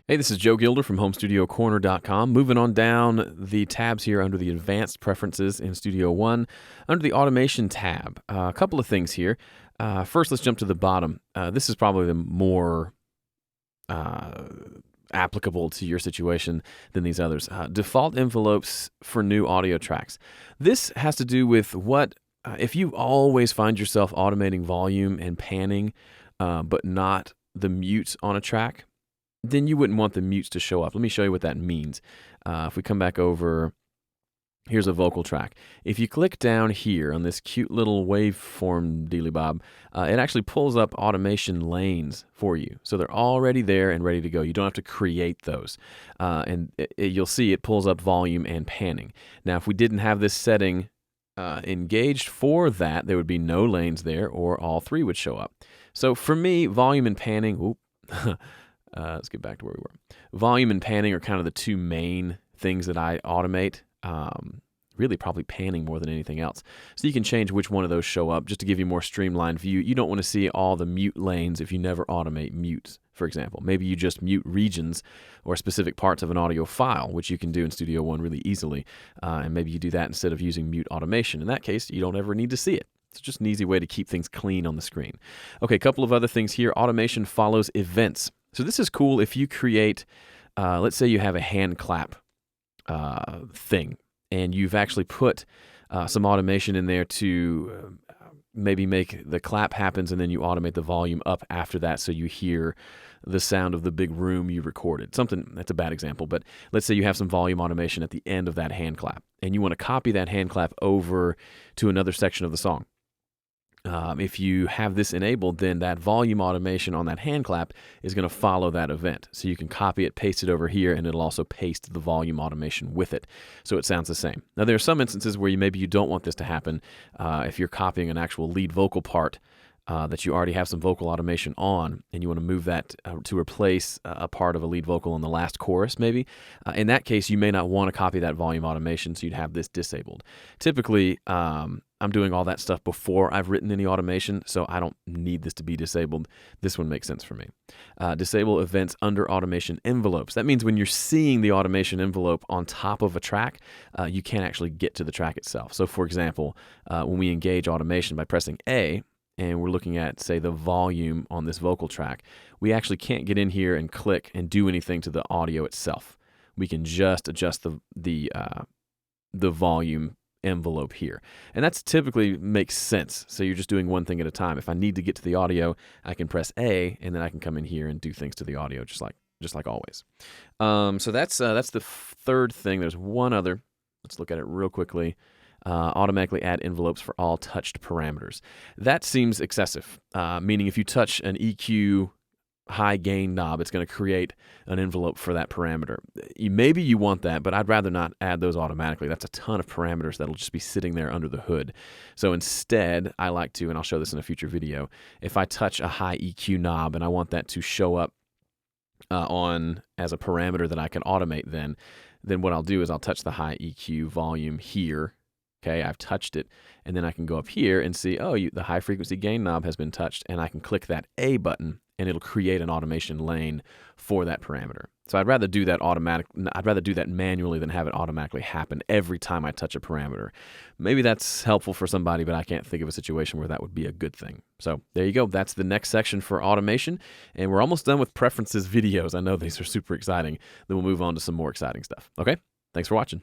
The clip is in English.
Hey, this is Joe Gilder from HomeStudioCorner.com. Moving on down the tabs here under the Advanced Preferences in Studio One, under the Automation tab. A couple of things here. First, let's jump to the bottom. This is probably the more applicable to your situation than these others. Default envelopes for new audio tracks. This has to do with what, if you always find yourself automating volume and panning, but not the mutes on a track, then you wouldn't want the mutes to show up. Let me show you what that means. If we come back over, here's a vocal track. If you click down here on this cute little waveform dealy bob, it actually pulls up automation lanes for you. So they're already there and ready to go. You don't have to create those. And you'll see it pulls up volume and panning. Now, if we didn't have this setting engaged for that, there would be no lanes there, or all three would show up. So for me, volume and panning, let's get back to where we were. Volume and panning are kind of the two main things that I automate. Really probably panning more than anything else. So you can change which one of those show up just to give you a more streamlined view. You don't want to see all the mute lanes if you never automate mutes, for example. Maybe you just mute regions or specific parts of an audio file, which you can do in Studio One really easily. And maybe you do that instead of using mute automation. In that case, you don't ever need to see it. It's just an easy way to keep things clean on the screen. Okay, a couple of other things here. Automation follows events. So this is cool if you create, let's say you have a hand clap thing, and you've actually put some automation in there to maybe make the clap happens, and then you automate the volume up after that so you hear the sound of the big room you recorded. Something, that's a bad example, but let's say you have some volume automation at the end of that hand clap, and you want to copy that hand clap over to another section of the song. If you have this enabled, then that volume automation on that hand clap is going to follow that event. So you can copy it, paste it over here, and it'll also paste the volume automation with it. So it sounds the same. Now, there are some instances where maybe you don't want this to happen. If you're copying an actual lead vocal part that you already have some vocal automation on, and you want to move that to replace a part of a lead vocal in the last chorus, maybe. In that case, you may not want to copy that volume automation, so you'd have this disabled. Typically, I'm doing all that stuff before I've written any automation, so I don't need this to be disabled. This one makes sense for me. Disable events under automation envelopes. That means when you're seeing the automation envelope on top of a track, you can't actually get to the track itself. So for example, when we engage automation by pressing A, and we're looking at, say, the volume on this vocal track, we actually can't get in here and click and do anything to the audio itself. We can just adjust the volume envelope here. And that's typically makes sense. So you're just doing one thing at a time. If I need to get to the audio, I can press A, and then I can come in here and do things to the audio just like always. So that's the third thing. There's one other. Let's look at it real quickly. Automatically add envelopes for all touched parameters. That seems excessive, meaning if you touch an EQ high gain knob, it's going to create an envelope for that parameter. Maybe you want that, but I'd rather not add those automatically. That's a ton of parameters that'll just be sitting there under the hood. So instead, I like to, and I'll show this in a future video, if I touch a high EQ knob and I want that to show up on as a parameter that I can automate, then what I'll do is I'll touch the high EQ volume here. Okay, I've touched it, and then I can go up here and see, the high frequency gain knob has been touched, and I can click that A button, and it'll create an automation lane for that parameter. So I'd rather do that manually than have it automatically happen every time I touch a parameter. Maybe that's helpful for somebody, but I can't think of a situation where that would be a good thing. So there you go. That's the next section for automation, and we're almost done with preferences videos. I know these are super exciting. Then we'll move on to some more exciting stuff. Okay, thanks for watching.